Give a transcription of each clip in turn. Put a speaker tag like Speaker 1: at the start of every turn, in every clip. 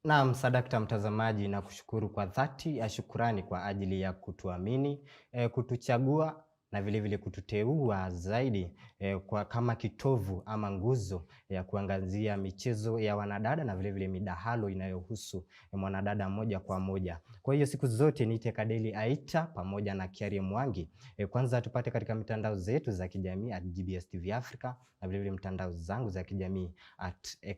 Speaker 1: Naam, sadakta mtazamaji, na kushukuru kwa dhati ya shukurani kwa ajili ya kutuamini, kutuchagua na vile vile kututeua zaidi kwa kama kitovu ama nguzo ya kuangazia michezo ya wanadada na vile vile midahalo inayohusu mwanadada moja kwa moja. Kwa hiyo siku zote niite Kadeli Aita pamoja na Kiarie Mwangi. Kwanza tupate katika mitandao zetu za kijamii @GBS TV Africa na vile vile mitandao zangu za kijamii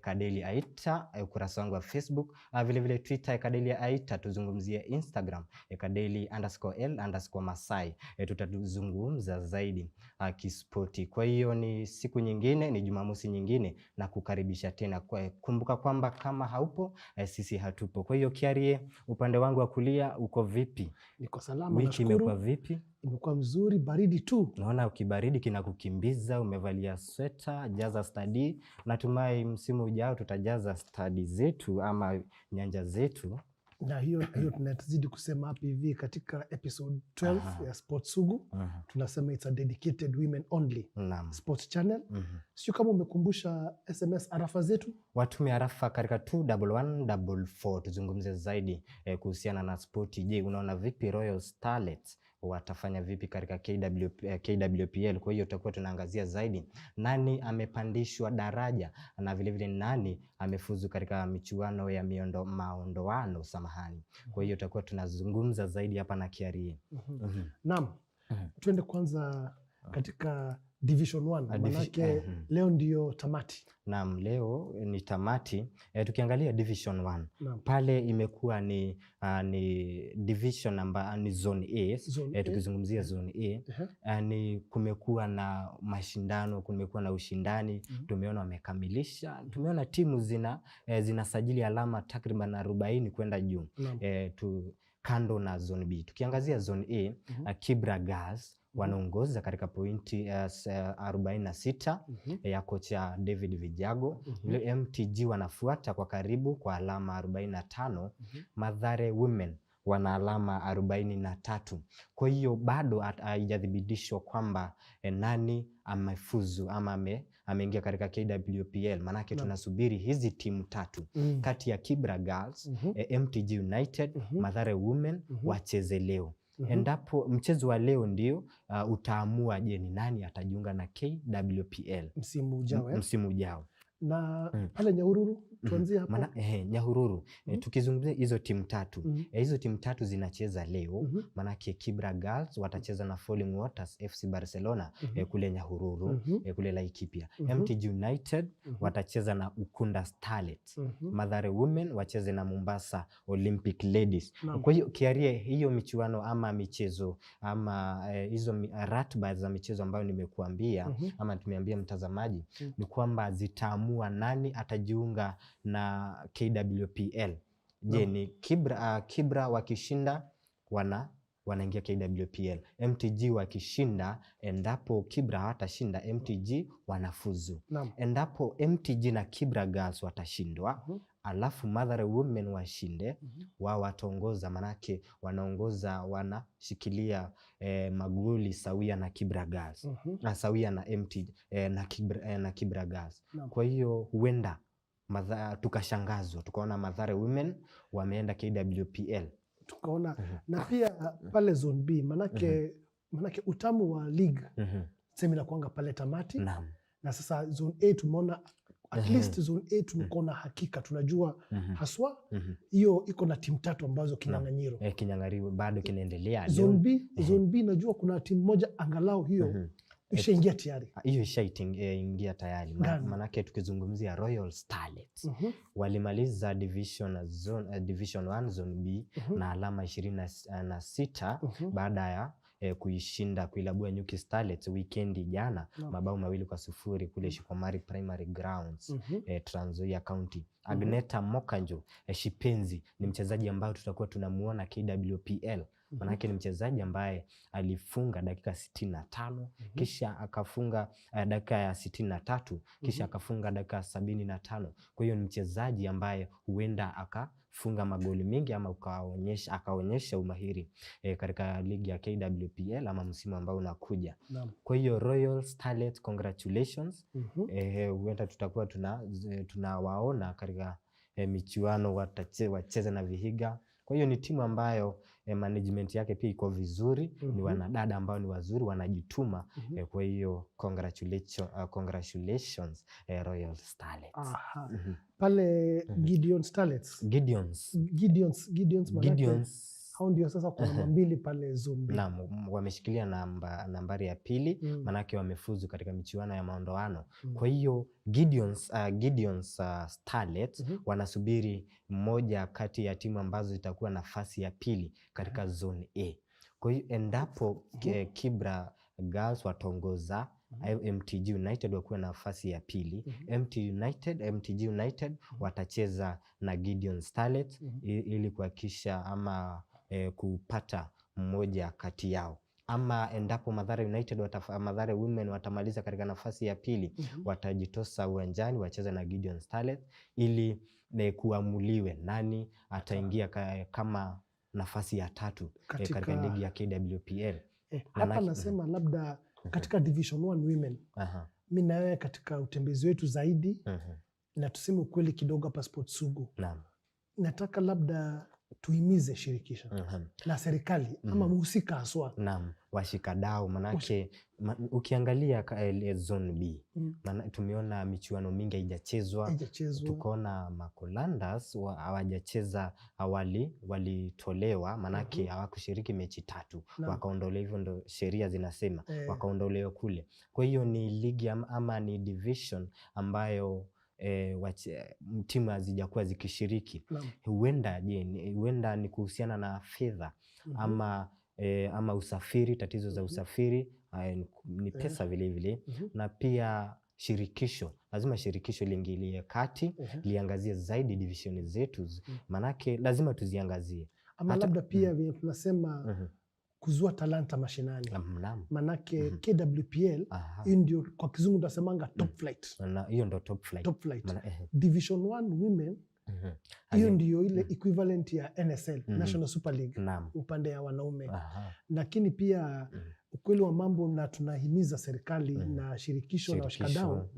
Speaker 1: @Kadeli Aita, ukurasa wangu wa Facebook, vile vile Twitter Kadeli Aita, tuzungumzie Instagram Kadeli_L_Masai. Tutazungumza zaidi kispoti. Kwa hiyo ni siku nyingine, ni Jumamosi nyingine na kukaribisha tena. Kumbuka kwamba kama haupo sisi hatupo. Kwa hiyo Kiarie, upande wangu wa kulia uko vipi?
Speaker 2: Niko salama,
Speaker 1: wiki imekuwa vipi?
Speaker 2: Imekuwa mzuri, baridi tu.
Speaker 1: Naona ukibaridi kinakukimbiza, umevalia sweta, jaza study. Natumai msimu ujao tutajaza study zetu ama nyanja zetu.
Speaker 2: Na hiyo tunazidi kusema hapa hivi katika episode 12 ya Sports SUGU. Tunasema it's a dedicated women only sports channel. Sio kama umekumbusha SMS arafa zetu.
Speaker 1: Watume arafa katika 21144 tuzungumze zaidi kuhusiana na spoti. Je, unaona vipi Royal Starlets watafanya vipi katika KWPL? Kwa hiyo tutakuwa tunaangazia zaidi nani amepandishwa daraja na vile vile nani amefuzu katika michuano ya maondoano samahani. Kwa hiyo tutakuwa tunazungumza zaidi hapa na Kiarie.
Speaker 2: Naam. Tuende kwanza katika Division 1 manake leo ndio tamati.
Speaker 1: Naam, leo ni tamati. Tukiangalia Division 1 pale imekuwa ni division namba ni Zone A. Tukizungumzia Zone A ni kumekuwa na mashindano, kumekuwa na ushindani. Tumeona wamekamilisha, tumeona timu zinasajili alama takriban 40 kwenda juu. Kando na Zone B. Tukiangazia Zone A, Kibra Girls wanaongoza katika pointi 46 ya kocha David Vijago. MTG wanafuata kwa karibu kwa alama 45. Mathare Women wana alama 43. Kwa hiyo bado haijadhibitishwa kwamba nani amefuzu ama ameingia katika KWPL. Manake tunasubiri hizi timu tatu kati ya Kibra Girls, MTG United, Mathare Women wacheze leo. Endapo mchezo wa leo ndio utaamua je ni nani atajiunga na KWPL msimu ujao.
Speaker 2: Na pale Nyahururu tuanzie hapo.
Speaker 1: Nyahururu tukizungumzia hizo timu tatu, hizo timu tatu zinacheza leo. Manake Kibra Girls watacheza na Falling Waters FC Barcelona kule Nyahururu, kule Laikipia. MTG United watacheza na Ukunda Starlets. Mathare Women wacheze na Mombasa Olympic Ladies. Kwa hiyo Kiarie, hiyo michuano ama michezo ama hizo ratiba za michezo ambayo nimekuambia ama tumeambia mtazamaji ni kwamba zitaamua nani atajiunga na KWPL. Je, ni Kibra wakishinda wanaingia KWPL. MTG wakishinda, endapo Kibra hawatashinda, MTG wanafuzu. Endapo MTG na Kibra Girls watashindwa, alafu Mathare Women washinde, wao wataongoza. Manake wanaongoza, wanashikilia magoli sawia na Kibra Girls, sawia na MTG na Kibra Girls. Kwa hiyo huenda tukashangazwa tukaona Mathare Women wameenda KWPL
Speaker 2: tukaona. Na pia pale Zone B manake utamu wa league sema inakuanga pale tamati. Na sasa Zone A tumeona at least Zone A tumeona hakika tunajua haswa hiyo iko na timu tatu ambazo kinyang'anyiro
Speaker 1: bado kinaendelea.
Speaker 2: Zone B najua kuna timu moja angalau hiyo ishaingia tayari.
Speaker 1: Hiyo ishaingia tayari. Manake tukizungumzia Royal Starlets walimaliza Division 1 Zone B na alama 26 baada ya kuilabua Nyuki Starlets weekend jana mabao 2-0 kule Shikomari Primary Grounds, Trans Nzoia County. Agneta Mokanjo Shipenzi ni mchezaji ambaye tutakuwa tunamuona KWPL. Manake ni mchezaji ambaye alifunga dakika 65 kisha akafunga dakika ya 63 kisha akafunga dakika 75. Kwa hiyo ni mchezaji ambaye huenda akafunga magoli mengi ama akaonyesha umahiri katika ligi ya KWPL ama msimu ambao unakuja. Kwa hiyo Royal Starlet, congratulations. Huenda tutakuwa tunawaona katika michuano wacheze na Vihiga. Kwa hiyo ni timu ambayo management yake pia iko vizuri. Ni wanadada ambao ni wazuri, wanajituma. Kwa hiyo congratulations Royal Starlets.
Speaker 2: Pale Gideon Starlets. Gideons hao ndio sasa kwa namba 2 pale zone B.
Speaker 1: Naam, wameshikilia nambari ya pili, manake wamefuzu katika michuano ya maondoano. Kwa hiyo Gideons Starlets wanasubiri mmoja kati ya timu ambazo zitakuwa nafasi ya pili katika zone A. Kwa hiyo endapo Kibra Girls wataongoza, MTG United wakuwa nafasi ya pili, MTG United watacheza na Gideon Starlets ili kuhakikisha ama kupata mmoja kati yao. Ama endapo Mathare United Mathare Women watamaliza katika nafasi ya pili, watajitosa uwanjani wacheza na Gideon Starlets ili kuamuliwe nani ataingia kama nafasi ya 3 katika ligi ya KWPL.
Speaker 2: Hapa nasema labda katika Division 1 Women, mimi na wewe katika utembezi wetu zaidi, na tuseme ukweli kidogo hapa Sport SUGU. Nataka labda tuimize shirikisho na serikali ama mhusika haswa.
Speaker 1: Washikadau, manake ukiangalia zone B, tumeona michuano mingi haijachezwa. Tukaona Makolandas hawajacheza awali, walitolewa manake hawakushiriki mechi 3, wakaondolewa. Hivyo ndo sheria zinasema, wakaondolewa kule. Kwa hiyo ni ligi ama ni division ambayo timu hazijakuwa zikishiriki. Huenda ni kuhusiana na fedha ama usafiri, tatizo za usafiri, ni pesa vile vile. Na pia shirikisho, lazima shirikisho liingilie kati, liangazie zaidi divisioni zetu, manake lazima tuziangazie.
Speaker 2: Ama labda pia vile tunasema kuzua talanta mashinani. Manake KWPL ndio kwa kizungu tunasemanga top flight.
Speaker 1: Hiyo ndio top flight.
Speaker 2: Division 1 Women hiyo ndio ile equivalent ya NSL, National Super League, upande ya wanaume. Lakini pia ukweli wa mambo, na tunahimiza serikali na shirikisho na washikadau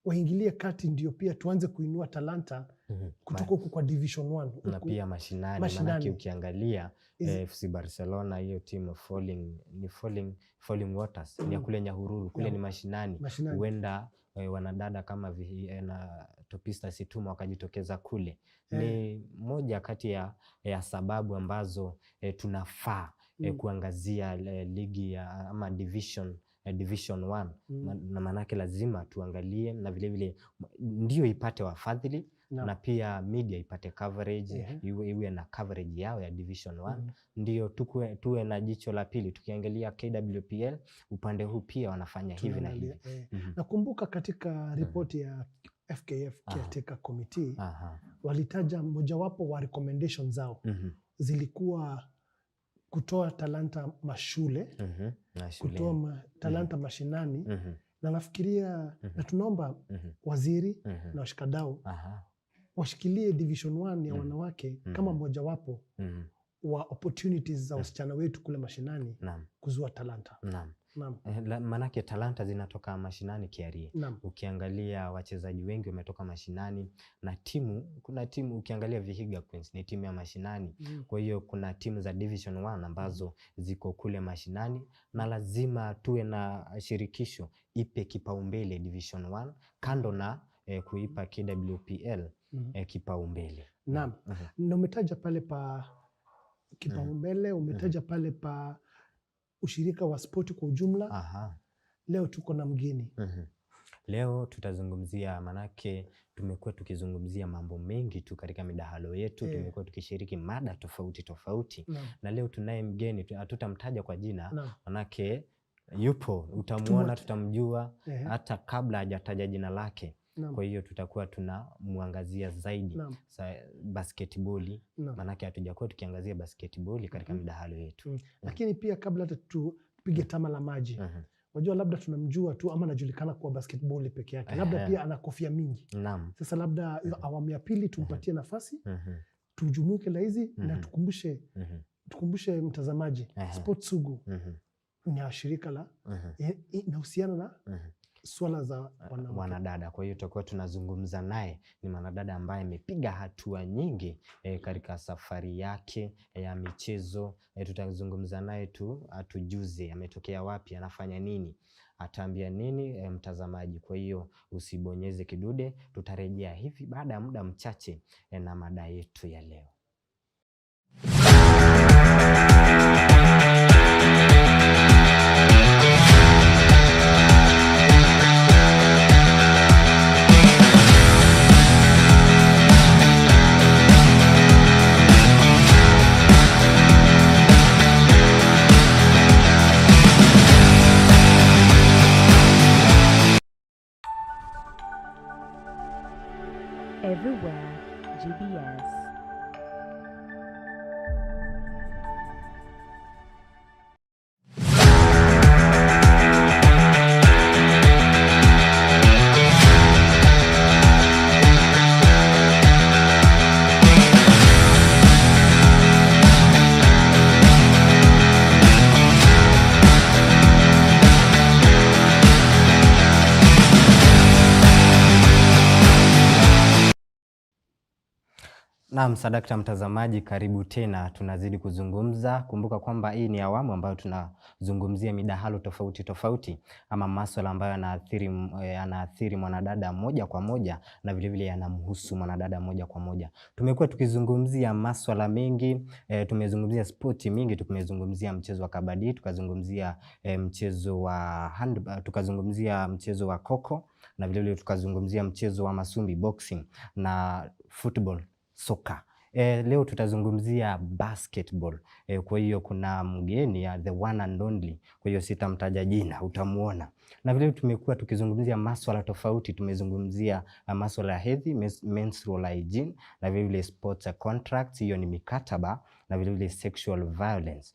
Speaker 2: waingilie kati, ndio pia tuanze kuinua talanta kutoka huko kwa Division 1
Speaker 1: na pia mashinani. Manake ukiangalia FC Barcelona, hiyo timu Falling Waters ni ya kule Nyahururu, kule ni mashinani. Huenda wanadada kama na Topista Situma wakajitokeza kule. Ni moja kati ya sababu ambazo tunafaa kuangazia ligi ya ama Division 1 na manake lazima tuangalie, na vile vile ndio ipate wafadhili na pia media ipate coverage, iwe na coverage yao ya Division 1. Ndio tuwe na jicho la pili tukiangalia KWPL upande huu pia wanafanya hivi na hivi.
Speaker 2: Nakumbuka katika ripoti ya FKF Caretaker Committee walitaja mojawapo wa recommendation zao zilikuwa kutoa talanta mashule, kutoa talanta mashinani, na nafikiria na tunaomba waziri na washikadau washikilie Division 1 ya wanawake kama mojawapo wa opportunities za wasichana wetu kule mashinani kuzua talanta. Manake
Speaker 1: talanta zinatoka mashinani kiarie. Ukiangalia wachezaji wengi wametoka mashinani, na kuna timu ukiangalia Vihiga Queens ni timu ya mashinani. Kwa hiyo kuna timu za Division 1 ambazo ziko kule mashinani, na lazima tuwe na shirikisho ipe kipaumbele Division 1 kando na kuipa KWPL kipaumbele.
Speaker 2: Na umetaja pale pa kipaumbele, umetaja pale pa ushirika wa spoti kwa ujumla. Leo tuko na mgeni.
Speaker 1: Leo tutazungumzia, manake tumekuwa tukizungumzia mambo mengi tu katika midahalo yetu. Tumekuwa tukishiriki mada tofauti. Na leo tunaye mgeni, hatutamtaja kwa jina, manake yupo, utamuona, tutamjua hata kabla hajataja jina lake. Kwa hiyo tutakuwa tunamuangazia zaidi basketball, manake hatujakuwa tukiangazia basketball katika midahalo yetu.
Speaker 2: Lakini pia kabla tupige tama la maji, wajua labda tunamjua tu ama anajulikana kwa basketball peke yake, labda pia ana kofia mingi. Sasa labda awamu ya pili tumpatie nafasi, tujumuike la hizi na tukumbushe mtazamaji, Sport SUGU ni shirika la inahusiana na swala za
Speaker 1: wanadada. Kwa hiyo tutakuwa tunazungumza naye, ni mwanadada ambaye amepiga hatua nyingi katika safari yake ya michezo. Tutazungumza naye tu atujuze ametokea wapi, anafanya nini, ataambia nini mtazamaji. Kwa hiyo usibonyeze kidude, tutarejea hivi baada ya muda mchache na mada yetu ya leo.
Speaker 3: Everywhere GBS.
Speaker 1: Naam, sadakta mtazamaji, karibu tena. Tunazidi kuzungumza. Kumbuka kwamba hii ni awamu ambayo tunazungumzia midahalo tofauti tofauti ama masuala ambayo yanaathiri mwanadada moja kwa moja na vile vile yanamhusu mwanadada moja kwa moja. Tumekuwa tukizungumzia masuala mengi, tumezungumzia spoti mingi, tumezungumzia mchezo wa kabadi, tukazungumzia mchezo wa tukazungumzia mchezo wa koko na vile vile tukazungumzia mchezo wa masumbi boxing na football soka. Leo tutazungumzia basketball. Kwa hiyo kuna mgeni ya the one and only, kwa hiyo sitamtaja jina, utamuona. Na vile tumekuwa tukizungumzia masuala tofauti, tumezungumzia masuala ya hedhi, menstrual hygiene, na vile vile sports contracts, hiyo ni mikataba, na vile vile sexual violence,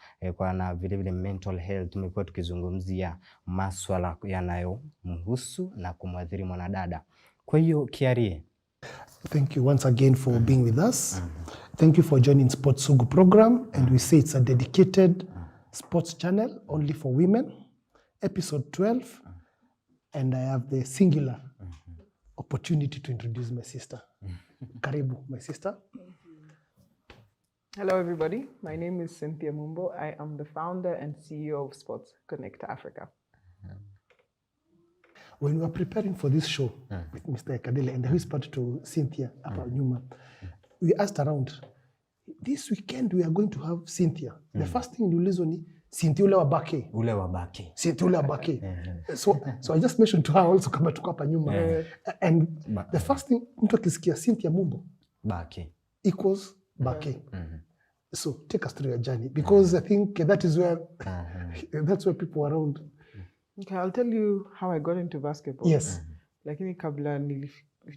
Speaker 1: na vile vile mental health. Tumekuwa tukizungumzia masuala yanayomhusu na kumwathiri mwanadada. Kwa hiyo Kiarie,
Speaker 2: thank you once again for being with us. Thank you for joining Sports SUGU program. And we say it's a dedicated sports channel only for women. Episode 12. And I have the singular opportunity to introduce my sister. Karibu, my sister.
Speaker 4: Hello, everybody. My name is Cynthia Mumbo. I am the founder and CEO of Sports Connect Africa.
Speaker 2: When we were preparing for this show with Mr. Ekadele and I whispered to Cynthia about Numa, we asked around, this weekend we are going to have Cynthia. The first thing you listen is Cynthia ule wabake.
Speaker 1: Ule wabake.
Speaker 2: Cynthia ule wabake. So I just mentioned to her also kama tuko hapa nyuma. And the first thing mtu akisikia Cynthia Mumbo
Speaker 1: bake
Speaker 2: equals bake. So take us through your journey because I think that is where that's where people around.
Speaker 4: Okay, I'll tell you how I got into basketball.
Speaker 2: Yes.
Speaker 4: Lakini kabla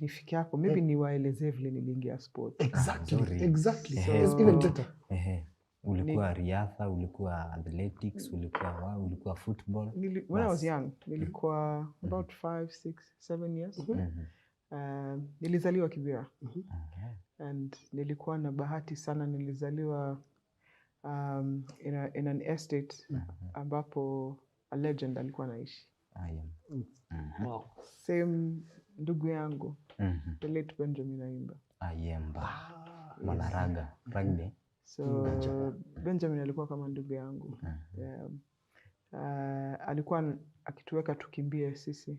Speaker 4: nifikia hapo, maybe niwaelezee vile niliingia sport.
Speaker 2: Exactly. So it's even better.
Speaker 1: Ulikuwa riadha, ulikuwa athletics, ulikuwa football?
Speaker 4: When I was young, nilikuwa about 5, 6, 7 years. Nilizaliwa Kibera. And nilikuwa na bahati sana, nilizaliwa in an estate ambapo a legend alikuwa anaishi.
Speaker 2: Wow.
Speaker 4: Same ndugu yangu, the late Benjamin Ayimba.
Speaker 1: Ayimba. Mwanaraga, rugby.
Speaker 4: So Benjamin alikuwa kama ndugu yangu. Alikuwa akituweka tukimbie sisi.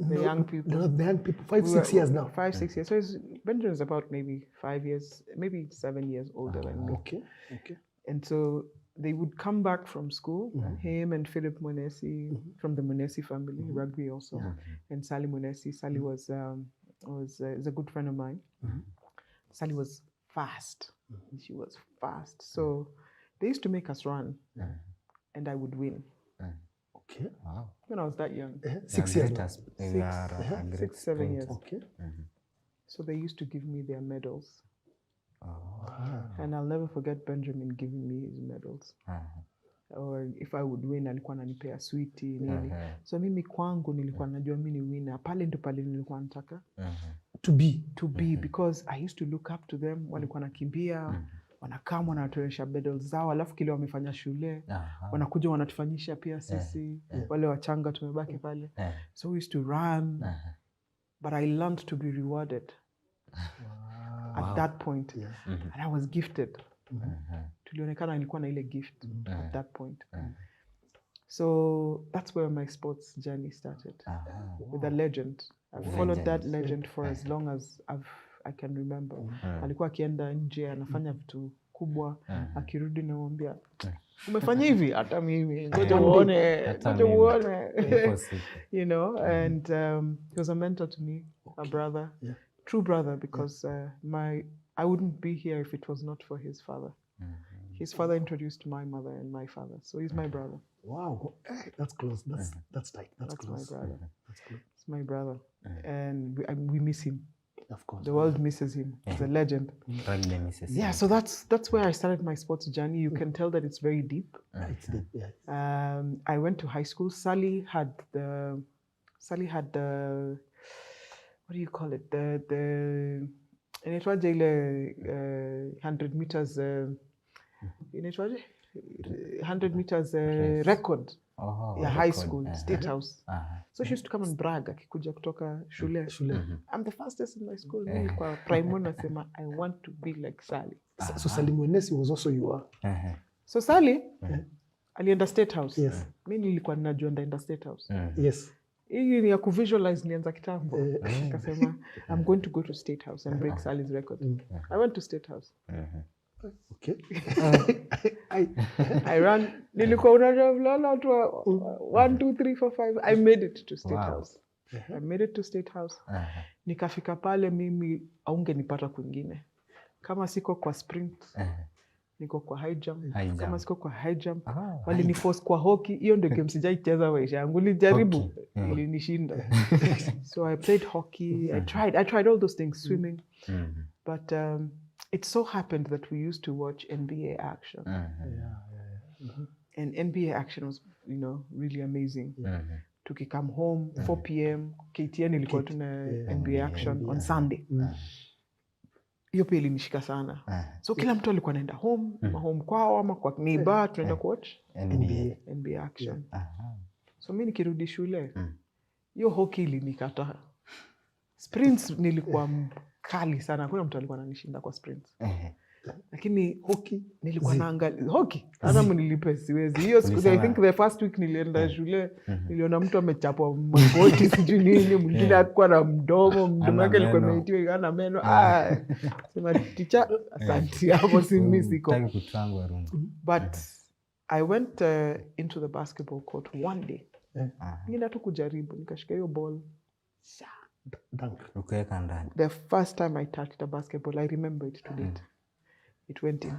Speaker 4: The young people.
Speaker 2: The young people, 5, 6 years now.
Speaker 4: 5, 6 years. So Benjamin is about maybe 5 years, maybe 7 years older than me.
Speaker 2: Okay.
Speaker 4: And so they would come back from school, him and Philip Munesi from the Munesi family, rugby also, and Sally Munesi. Sally was a good friend of mine. Sally was fast. She was fast. So they used to make us run, and I would win.
Speaker 2: Okay.
Speaker 1: Wow.
Speaker 4: When I was that young.
Speaker 2: 6 years.
Speaker 4: 6, 7 years.
Speaker 2: Okay.
Speaker 4: So they used to give me their medals. And I'll never forget Benjamin giving me his medals. Or if I would win, alikuwa ananipea sweetie nini. So mimi kwangu nilikuwa najua mimi ni winner. Pale ndo pale nilikuwa nataka to be because I used to look up to them. Walikuwa nakimbia, wanakaa wanatuonyesha medals zao, alafu kile wamefanya shule wanakuja wanatufanyisha pia sisi wale wachanga tumebaki pale. So we used to run, but I learned to be rewarded at that point. And I was gifted. Tulionekana nilikuwa na ile gift at that point. So that's where my sports journey started, with a legend. I've followed that legend for as long as I can remember. Alikuwa akienda nje anafanya vitu kubwa, akirudi namwambia umefanya hivi, hata mimi ngoja uone. You know, and he was a mentor to me, a brother, true brother, because I wouldn't be here if it was not for his father. His father introduced my mother and my father, so he's my brother.
Speaker 2: Wow, that's close. That's tight. That's close.
Speaker 4: My brother.
Speaker 2: That's close.
Speaker 4: It's my brother, and we miss him.
Speaker 2: Of course,
Speaker 4: the world misses him. He's a legend. Yeah, so that's where I started my sports journey. You can tell that it's very deep.
Speaker 2: It's deep. Yeah.
Speaker 4: I went to high school. Sally had the what do you call it? The inaitwaje ile 100 meters. Inaitwaje? 100 meters record. High school, State House. So she used to come and brag akikuja kutoka shule. I'm the fastest in my school. Mimi kwa prime nasema I want to be like Sally.
Speaker 2: So Sally Mwenesi was also your.
Speaker 4: So Sally alienda State House.
Speaker 2: Yes.
Speaker 4: Mimi nilikuwa ninajua ndaenda State House.
Speaker 2: Yes.
Speaker 4: Hii ni ya kuvisualize nianza kitambo. Akasema I'm going to go to State House and break Sally's record. I went to State House.
Speaker 2: Okay.
Speaker 4: I ran. Nilikuwa unajua vlana watu 1 2 3 4 5. I made it to State House. I made it to State House. Nikafika pale mimi aungenipata kwingine. Kama siko kwa sprint, niko kwa high jump. Kama siko kwa high jump, waliniforce kwa hockey. Hiyo ndio game sijaicheza maisha yangu. Nilijaribu, ilinishinda. So I played hockey. I tried all those things, swimming. But it so happened that we used to watch NBA action. And NBA action was, really amazing. Tukikam home, 4 p.m, KTN ilikuwa tuna NBA action on Sunday. Hiyo pia ilinishika sana. So kila mtu alikuwa anaenda home kwao ama kwa neighbor, tunaenda kuwatch NBA action. So mimi nikirudi shule, hiyo hockey ilinikata. Sprints nilikuwa kali sana. Hakuna mtu alikuwa ananishinda kwa sprints. Lakini hockey nilikuwa naangalia hockey. Hata mnilipe siwezi. Hiyo siku I think the first week nilienda shule, niliona mtu amechapwa magoti sijui nini, mwingine alikuwa na mdomo wake alikuwa umeitiwa ana meno. Sema teacher asante hapo si mimi siko. But I went into the basketball court one day. Nilienda tu kujaribu, nikashika hiyo ball.
Speaker 2: Dunk.
Speaker 4: The first time I touched a basketball, I remember it to date. It went in.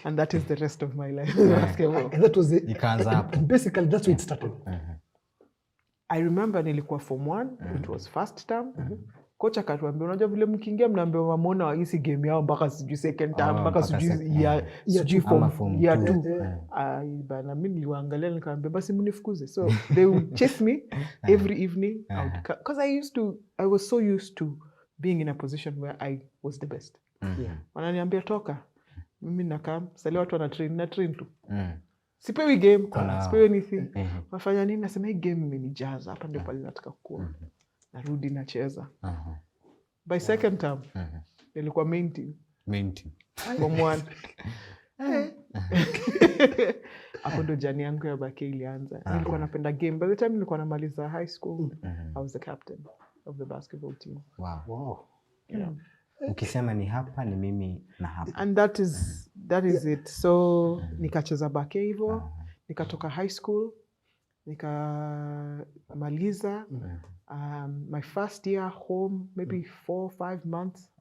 Speaker 4: And that is the rest of my life. Basketball.
Speaker 2: And that was it. Basically, that's where it started.
Speaker 4: I remember nilikuwa form 1. It was first term. Coach akatuambia, unajua vile mkiingia mnaambiwa mamona wa hisi game yao mpaka sijui second term, mpaka sijui form year 2. Bana mimi niliwaangalia nikamwambia basi mnifukuze. So they would chase me every evening because I was so used to being in a position where I was the best. Wananiambia toka. Mimi nakaa, sasa watu wana train tu. Sipewi game, sipewi anything. Wafanya nini? Nasema hii game imenijaza, hapa ndio pale nataka kukua. Narudi nacheza. By second term, nilikuwa main team. Form 1. Hapo ndo jani yangu ya bake ilianza. Nilikuwa napenda game. By the time nilikuwa namaliza high school, I was the captain of the basketball team.
Speaker 2: Wow.
Speaker 4: Yeah.
Speaker 1: Ukisema ni hapa ni mimi na hapa.
Speaker 4: And that is it. So nikacheza bake hivyo, nikatoka high school, nikamaliza my first year home, maybe 4 or 5 months.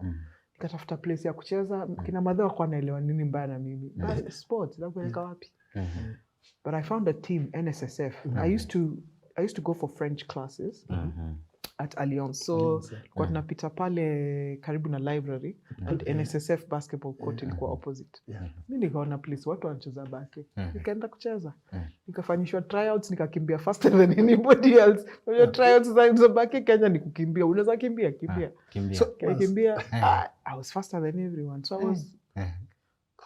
Speaker 4: Nikatafuta place ya kucheza. Kina madhe wako wanaelewa nini mbaya na mimi. Sports, nakupeleka wapi? But I found a team, NSSF. I used to go for French classes at Alliance. So kwa tunapita pale karibu na library, and NSSF basketball court ilikuwa opposite. Mimi nikaona place watu wanacheza basket. Nikaenda kucheza. nikafanyishwa tryouts, nikakimbia faster than anybody else. Tryouts za baki Kenya ni kukimbia, unaweza kimbia. So I was faster than everyone, so I was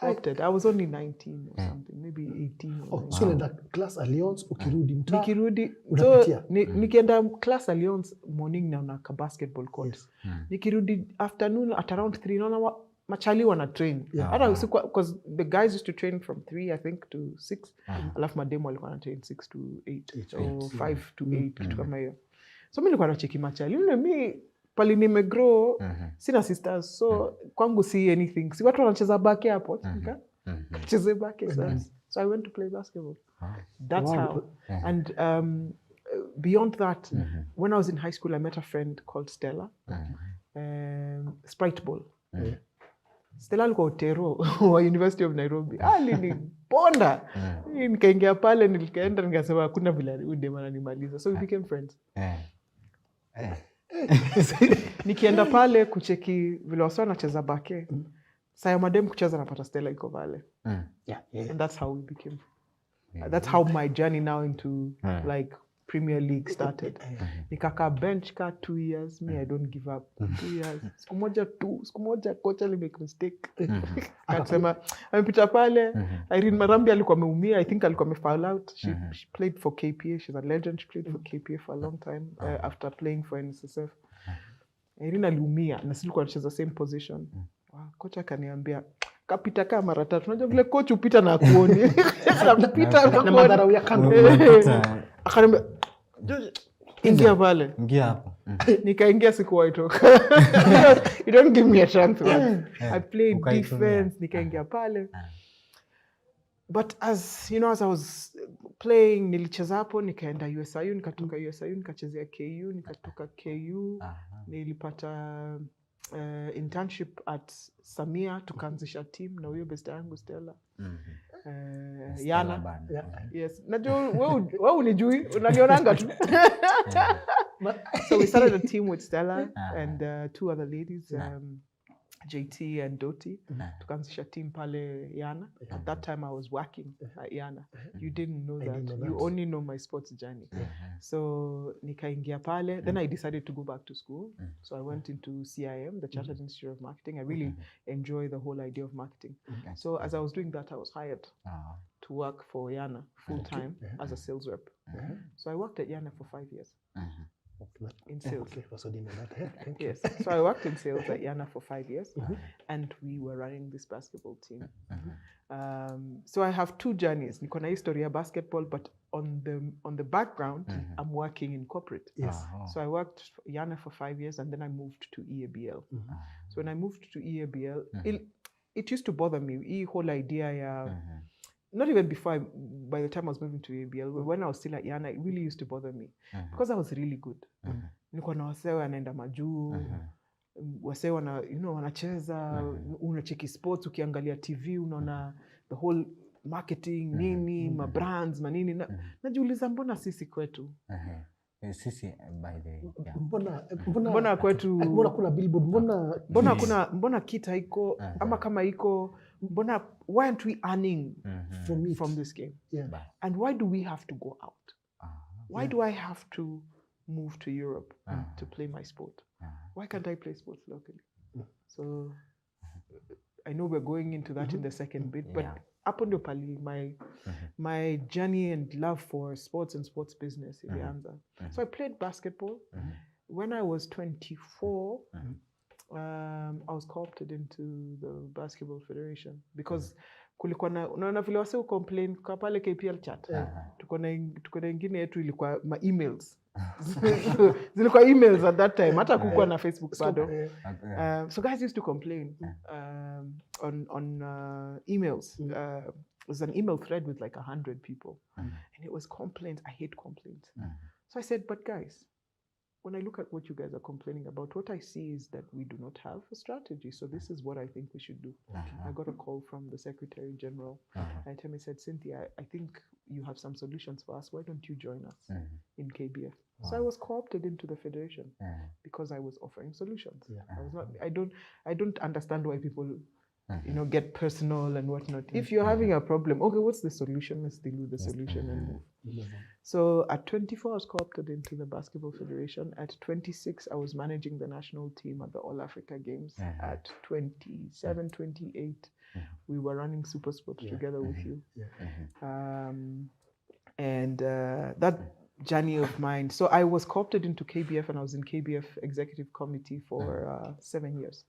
Speaker 4: opted. I was only 19 or something, maybe 18 or 19.
Speaker 2: So nenda class Alliance, ukirudi mtaa.
Speaker 4: Nikirudi, so nikienda class Alliance morning na basketball court.
Speaker 2: Yes.
Speaker 4: Nikirudi afternoon at around 3, naona machali wana train. Hata usiku, because the guys used to train from 3 I think to 6. Alafu mademo walikuwa na train 6 to 8 or 5 to 8 kitu kama hiyo. So mimi nilikuwa nacheki machali. Mimi pali nimegrow, sina sisters, so kwangu si anything. Si watu wanacheza bake hapo, cheze bake. So I went to play basketball. That's how. And beyond that, when I was in high school, I met a friend called Stella. Sprite ball. Stella alikuwa Otero wa University of Nairobi. Aliniponda. Nikaingia pale, nikaenda nikasema hakuna vile udema ananimaliza. So we became friends. Nikienda pale kucheki vile wasa wanacheza bake. Saya madem kucheza napata Stella iko pale. And that's how we became. That's how my journey now into like Premier League started. Nikaka bench ka 2 years. Me, I don't give up. 2 years. Siku moja kocha ali make mistake. Akasema amepita pale. Irene Marambi alikuwa ameumia. I think alikuwa amefoul out. She played for KPA. She's a legend. She played for KPA for a long time after playing for NSSF. Irene aliumia na sisi tulikuwa tunacheza same position. Kocha akaniambia kapita kama mara 3. Unajua vile coach upita na kuoni. Anapita na madharau ya kando. Akaniambia ingia pale.
Speaker 1: Ingia hapo.
Speaker 4: Nikaingia sikuwahi toka. You don't give me a chance. I played defense, nikaingia pale. But as you know, as I was playing, nilicheza hapo, nikaenda USIU, nikatoka USIU, nikachezea KU, nikatoka KU, nilipata internship at Samia, tukaanzisha team na huyo best yangu Stella. Yana. Yes. Najua wewe unijui, unanionanga tu. So we started a team with Stella and 2 other ladies, JT and Doti. Tukaanzisha team pale Yana. At that time I was working at Yana. You didn't know that. You only know my sports journey. So nikaingia pale. Then I decided to go back to school. So I went into CIM, the Chartered Institute of Marketing. I really enjoy the whole idea of marketing. So as I was doing that, I was hired to work for Yana full time as a sales rep. So I worked at Yana for 5 years. In sales. Yes. So I worked in sales at Yana for 5 years, and we were running this basketball team. So I have 2 journeys. Niko na history ya basketball, but on the background, I'm working in corporate.
Speaker 2: Yes.
Speaker 4: So I worked Yana for 5 years, and then I moved to EABL. So when I moved to EABL, it used to bother me. Whole idea. Not even before, by the time I was moving to ABL, when I was still at Yana, it really used to bother me because I was really good. Nilikuwa na wasee wanaenda majuu, wasee wanacheza, unacheki sports, ukiangalia TV, unaona the whole marketing, nini, mabrands, manini. Najiuliza mbona sisi kwetu?
Speaker 1: Sisi by the
Speaker 2: mbona
Speaker 4: kwetu
Speaker 2: mbona kuna billboard,
Speaker 4: mbona kita iko ama kama iko, mbona why aren't we earning from this game? And why do we have to go out? Why do I have to move to Europe to play my sport? Why can't I play sports locally? So I know we're going into that in the second bit, but hapo ndio pali my journey and love for sports and sports business ilianza. So I played basketball. When I was 24, I was co-opted into the Basketball Federation because kulikuwa na unaona vile wase complain kwa pale KPL chat. Tuko na ingine yetu ilikuwa ma emails. Zilikuwa emails at that time, hata kukuwa na Facebook bado. So guys used to complain on emails. It was an email thread with like 100 people, and it was complaints. I hate complaints. So I said, but guys, when I look at what you guys are complaining about, what I see is that we do not have a strategy. So this is what I think we should do. I got a call from the Secretary General. And he said, Cynthia, I think you have some solutions for us. Why don't you join us in KBF? So I was co-opted into the federation because I was offering solutions. I was not. I don't understand why people get personal and whatnot. If you're having a problem, okay, what's the solution? Let's deal with the solution and move. So at 24, I was co-opted into the Basketball Federation. At 26, I was managing the national team at the All Africa Games. At 27, 28, we were running Super Sports together with you. And that journey of mine. So I was co-opted into KBF, and I was in KBF Executive Committee for 7 years.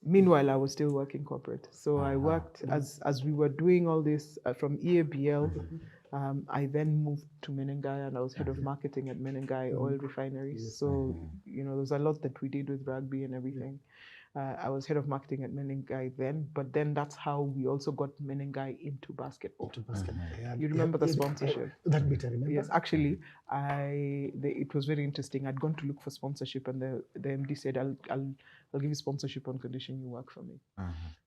Speaker 4: Meanwhile, I was still working corporate. So I worked as we were doing all this from EABL. I then moved to Menengai, and I was head of marketing at Menengai Oil Refineries. So, there's a lot that we did with rugby and everything. I was head of marketing at Menengai then, but then that's how we also got Menengai into basketball. You remember the sponsorship?
Speaker 2: That bit I remember.
Speaker 4: Yes, actually, it was very interesting. I'd gone to look for sponsorship, and the MD said, I'll give you sponsorship on condition you work for me.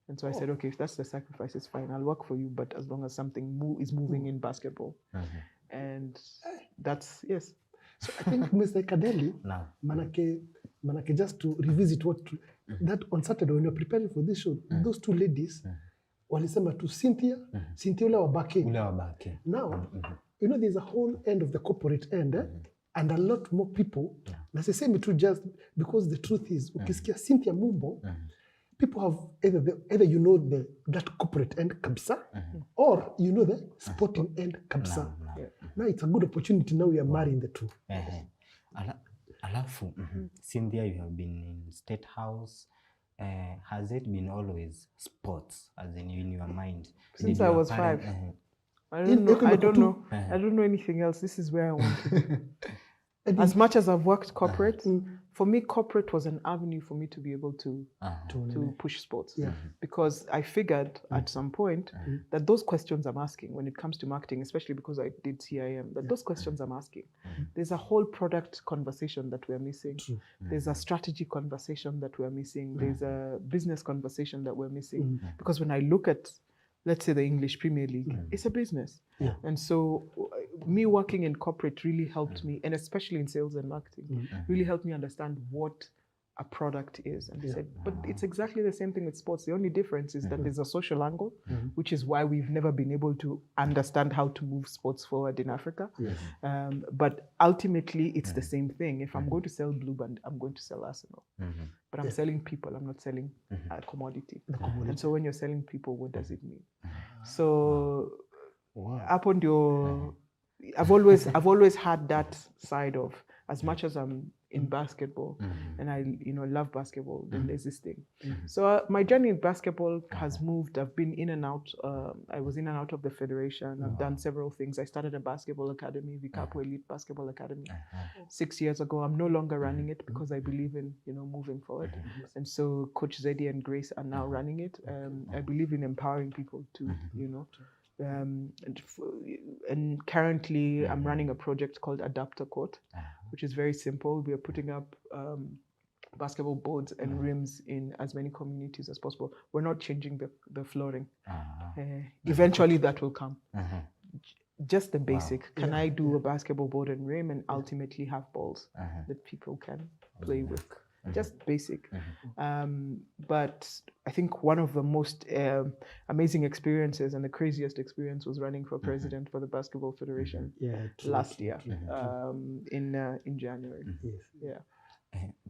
Speaker 4: And so I said, okay, if that's the sacrifice, it's fine. I'll work for you, but as long as something is moving in basketball. And that's, yes.
Speaker 2: So I think Mr. Kadeli, manake just to revisit that on Saturday when you're preparing for this show, those two ladies, walisema to Cynthia ule wabake. Now, there's a whole end of the corporate end, and a lot more people. Na sisemi tu just because the truth is, ukisikia Cynthia Mumbo, people have either that corporate end kabisa, or the sporting end kabisa. Now it's a good opportunity. Now we are marrying the two.
Speaker 1: Alafu, Cynthia, you have been in State House. Has it been always sports, as in your mind?
Speaker 4: Since I was 5. I don't know anything else. This is where I want to be. As much as I've worked corporate, for me, corporate was an avenue for me to be able to push sports. Because I figured at some point that those questions I'm asking when it comes to marketing, especially because I did CIM, that those questions I'm asking, there's a whole product conversation that we're missing. There's a strategy conversation that we're missing. There's a business conversation that we're missing. Because when I look at, let's say, the English Premier League, it's a business. And so me working in corporate really helped me, and especially in sales and marketing, really helped me understand what a product is. And they said, but it's exactly the same thing with sports. The only difference is that there's a social angle, which is why we've never been able to understand how to move sports forward in Africa. But ultimately, it's the same thing. If I'm going to sell Blue Band, I'm going to sell Arsenal. But I'm selling people, I'm not selling a commodity. And so when you're selling people, what does it mean? So upon your... I've always had that side of, as much as I'm in basketball and I love basketball, then there's this thing. So my journey in basketball has moved. I've been in and out. I was in and out of the federation. I've done several things. I started a basketball academy, Vikapo Elite Basketball Academy, 6 years ago. I'm no longer running it because I believe in moving forward. And so Coach Zedi and Grace are now running it. I believe in empowering people to and currently I'm running a project called Adapter Court, which is very simple. We are putting up basketball boards and rims in as many communities as possible. We're not changing the flooring. Eventually that will come. Just the basic. Can I do a basketball board and rim and ultimately have balls that people can play with? Just basic. But I think one of the most amazing experiences and the craziest experience was running for president for the Basketball Federation last year in January.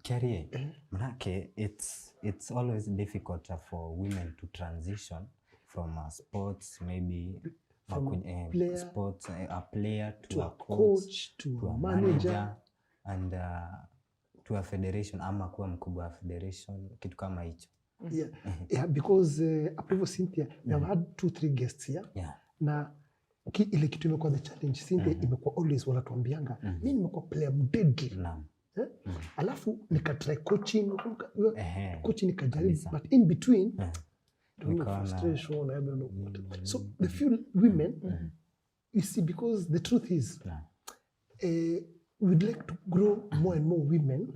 Speaker 1: Carrie, manake it's always difficult for women to transition from sports, maybe from a player to a coach to a manager and to a federation, ama kuwa mkubwa wa federation, kitu kama hicho.
Speaker 2: Because approval Cynthia, we have had 2-3 guests here. Na ile kitu imekuwa the challenge, Cynthia imekuwa always wanatuambianga, mimi nimekuwa player mdeadly. Alafu nikatry coaching, nikajaribu, but in between, frustration, I don't know what. So the few women, you see, because the truth is, we'd like to grow more and more women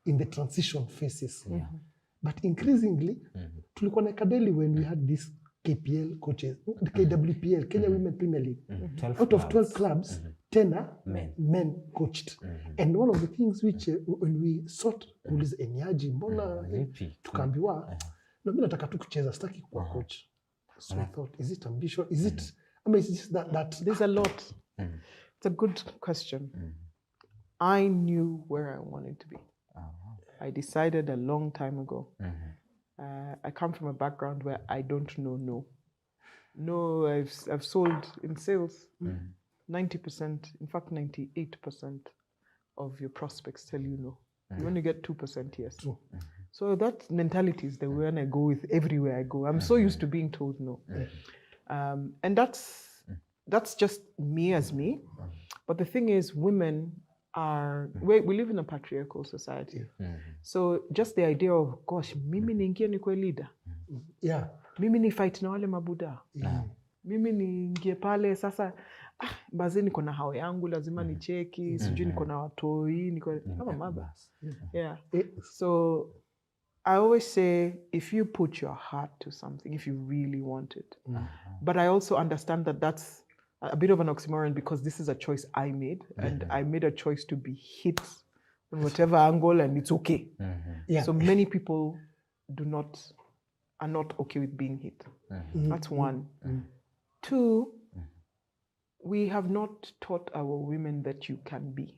Speaker 2: in the transition phases. But increasingly, tulikuwa na Kadeli when we had this KPL coaches, the KWPL, Kenya Women Premier League. Out of 12 clubs, 10 are men coached. And one of the things which, when we sought kuuliza enyaji, mbona tukaambiwa, No, mimi nataka tu kucheza, sitaki kuwa coach. So I thought, is it ambition? Is it, I mean, it's just that
Speaker 4: There's a lot. It's a good question. I knew where I wanted to be. I decided a long time ago. I come from a background where I don't know no. No, I've sold in sales. 90%, in fact 98% of your prospects tell you no. You only get 2% yes. So that mentality is the one I go with everywhere I go. I'm so used to being told no. And that's just me as me. But the thing is, women we live in a patriarchal society. So just the idea of, gosh, mimi niingie nikuwe leader.
Speaker 2: Yeah.
Speaker 4: Mimi ni fight na wale mabuda. Mimi niingie pale sasa, bazi niko na hao yangu, lazima ni cheki, sijui niko na watoi, I'm a mother. Yeah. So I always say, if you put your heart to something, if you really want it. But I also understand that that's a bit of an oxymoron because this is a choice I made, and I made a choice to be hit on whatever angle, and it's okay. So many people are not okay with being hit. That's one. Two, we have not taught our women that you can be.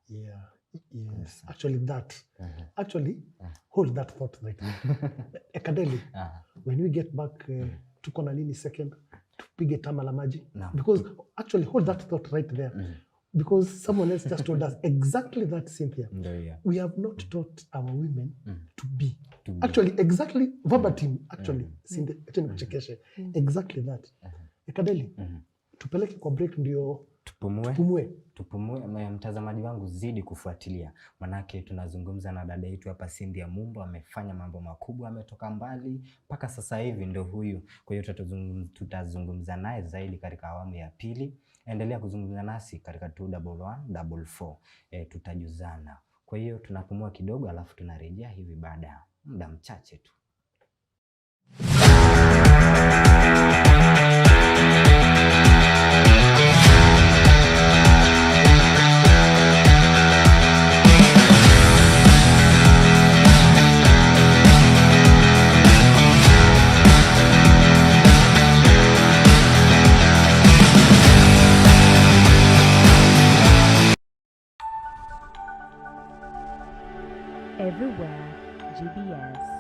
Speaker 2: Yes. Actually, hold that thought right now. Ekadeli, when we get back, tuko na nini second, tupige tama la maji. Because actually, hold that thought right there. Because someone else just told us exactly that, Cynthia. We have not taught our women to be. Actually, exactly, verbatim, actually, Cynthia, exactly that. Ekadeli, tupeleke kwa break ndio
Speaker 1: tupumue. Mtazamaji wangu, zidi kufuatilia, manake tunazungumza na dada yetu hapa Cynthia Mumbo. Amefanya mambo makubwa, ametoka mbali mpaka sasa hivi ndo huyu. Kwa hiyo tutazungumza naye zaidi katika awamu ya pili. Endelea kuzungumza nasi katika 21144. Tutajuzana. Kwa hiyo tunapumua kidogo, alafu tunarejea hivi baada ya muda mchache tu.
Speaker 3: Everywhere GBS.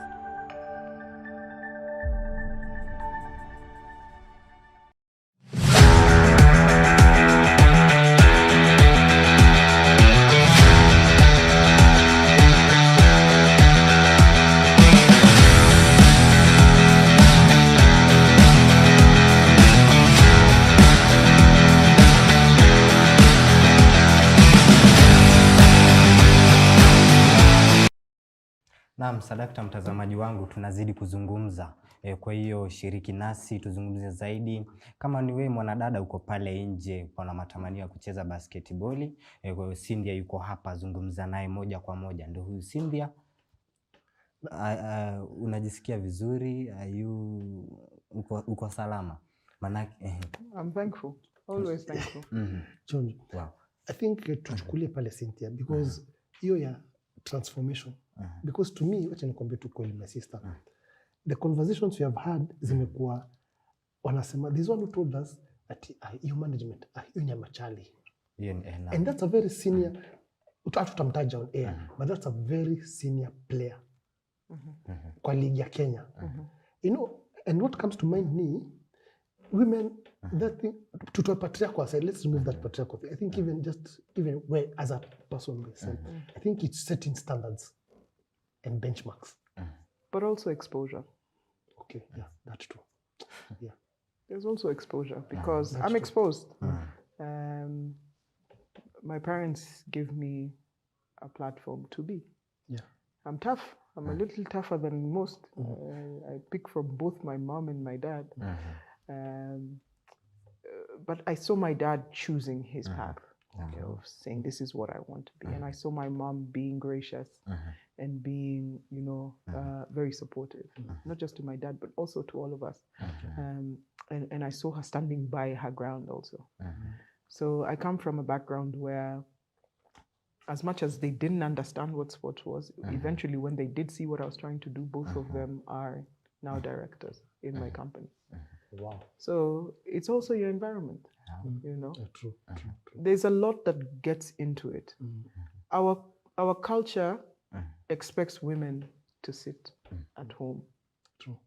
Speaker 1: Naam, sadakta mtazamaji wangu, tunazidi kuzungumza. Kwa hiyo shiriki nasi tuzungumze zaidi. Kama ni wewe mwanadada uko pale nje una matamanio ya kucheza basketball, kwa hiyo Cynthia yuko hapa, zungumza naye moja kwa moja. Ndio huyu Cynthia. Unajisikia vizuri? Uko salama? Manake
Speaker 4: I'm thankful. Always thankful.
Speaker 2: John, wow. I think tuchukulie pale Cynthia because hiyo ya transformation. Because to me, wacha nikwambie tu kweli my sister. The conversations we have had zimekuwa wanasema, this one who told us that your management hiyo ni machali. And that's a very senior, tutamtaja on air, but that's a very senior player kwa ligi ya Kenya. You know, and what comes to mind me, women, that thing, to patriarchal side, let's remove that patriarchal thing. I think even where as a person myself, I think it's setting standards and benchmarks.
Speaker 4: But also exposure.
Speaker 2: Okay, yeah, that's true. Yeah.
Speaker 4: There's also exposure because I'm exposed. My parents give me a platform to be.
Speaker 2: Yeah.
Speaker 4: I'm tough. I'm a little tougher than most. I pick from both my mom and my dad. But I saw my dad choosing his path, of saying, this is what I want to be. And I saw my mom being gracious and being, very supportive, not just to my dad, but also to all of us. And I saw her standing by her ground also. So I come from a background where as much as they didn't understand what sports was, eventually when they did see what I was trying to do, both of them are now directors in my company.
Speaker 2: Wow.
Speaker 4: So it's also your environment,
Speaker 2: True.
Speaker 4: There's a lot that gets into it. Our culture expects women to sit at home.
Speaker 2: True.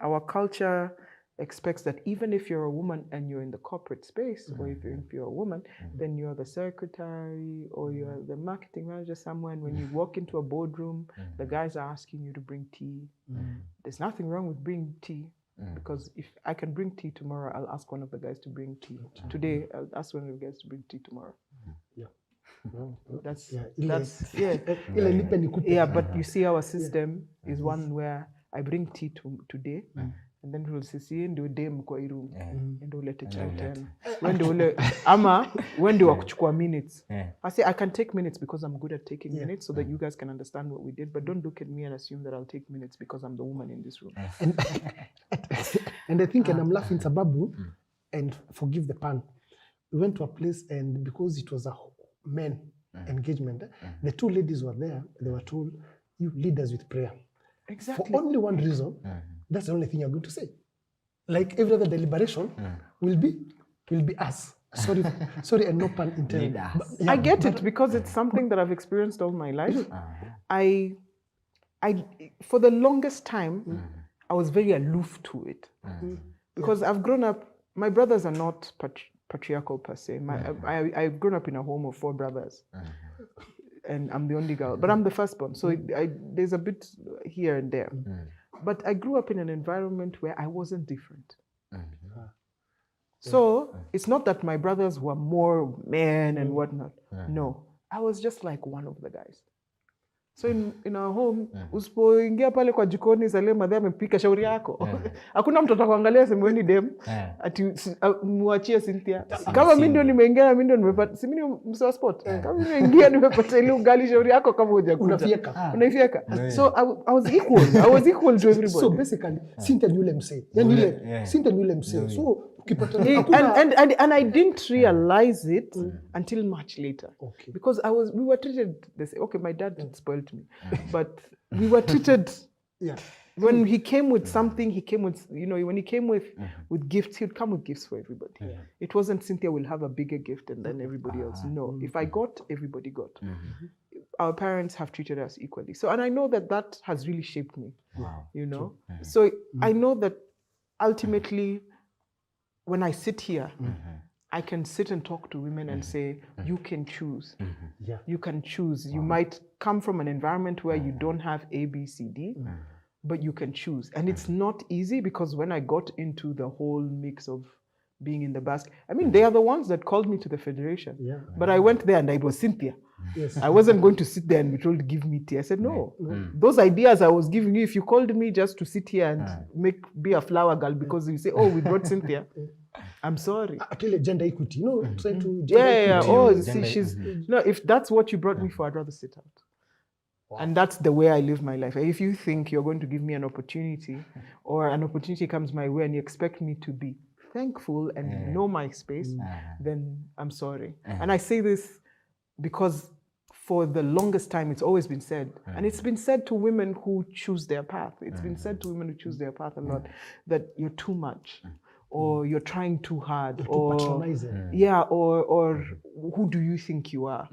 Speaker 4: Our culture expects that even if you're a woman and you're in the corporate space, or if you're a woman, then you're the secretary or you're the marketing manager somewhere. And when you walk into a boardroom, the guys are asking you to bring tea. There's nothing wrong with bringing tea, because if I can bring tea tomorrow, I'll ask one of the guys to bring tea. Today, I'll ask one of the guys to bring tea tomorrow.
Speaker 2: Yeah.
Speaker 4: But you see, our system is one where I bring tea today, and then we'll see ndio dem kwa room and ulete chai tena. When do wakuchukua minutes? I say I can take minutes because I'm good at taking minutes, so that you guys can understand what we did. But don't look at me and assume that I'll take minutes because I'm the woman in this room.
Speaker 2: And I think, and I'm laughing, sababu, and forgive the pun. We went to a place, and because it was a men engagement, the two ladies were there. They were told, "You lead us with prayer."
Speaker 4: Exactly.
Speaker 2: For only one reason. That's the only thing you're going to say. Like every other deliberation will be us. Sorry, and no pun intended.
Speaker 4: I get it, because it's something that I've experienced all my life. I for the longest time, I was very aloof to it, because I've grown up. My brothers are not patriarchal per se. I've grown up in a home of 4 brothers, and I'm the only girl, but I'm the firstborn. So there's a bit here and there. But I grew up in an environment where I wasn't different. So it's not that my brothers were more men and whatnot. No, I was just like one of the guys. So in our home, usipoingia pale kwa jikoni Salim madhe amepika shauri yako. Hakuna mtu atakuangalia sema wewe ni dem. Ati muachie Cynthia. Kama mimi ndio nimeingia, mimi ndio nimepata. Si mimi msewa sport. Kama mimi nimeingia nimepata ile ugali shauri yako kama hujakuja. Unafieka. So I was equal. I was equal to everybody.
Speaker 2: So basically, Cynthia ni yule msee. Yaani ile Cynthia ni yule msee. So
Speaker 4: and I didn't realize it until much later.
Speaker 2: Okay.
Speaker 4: Because we were treated this. Okay, my dad spoiled me, but we were treated. When he came with something, he came with, when he came with gifts, he'd come with gifts for everybody. It wasn't Cynthia will have a bigger gift and then everybody else. No, if I got, everybody got. Our parents have treated us equally. So, and I know that has really shaped me.
Speaker 2: Wow.
Speaker 4: So I know that ultimately, when I sit here, I can sit and talk to women and say, you can choose. You can choose. You might come from an environment where you don't have A, B, C, D, but you can choose. And it's not easy, because when I got into the whole mix of being in the basket, I mean, they are the ones that called me to the federation. But I went there and it was Cynthia. I wasn't going to sit there and be told to give me tea. I said, no. Those ideas I was giving you, if you called me just to sit here and be a flower girl because you say, oh, we brought Cynthia, I'm sorry.
Speaker 2: Actually, gender equity, try to
Speaker 4: equity. Oh, see, she's if that's what you brought me for, I'd rather sit out. Wow. And that's the way I live my life. If you think you're going to give me an opportunity, or an opportunity comes my way and you expect me to be thankful and know my space, then I'm sorry. And I say this because for the longest time, it's always been said, and it's been said to women who choose their path. It's been said to women who choose their path a lot, that you're too much, or you're trying too hard, or or who do you think you are?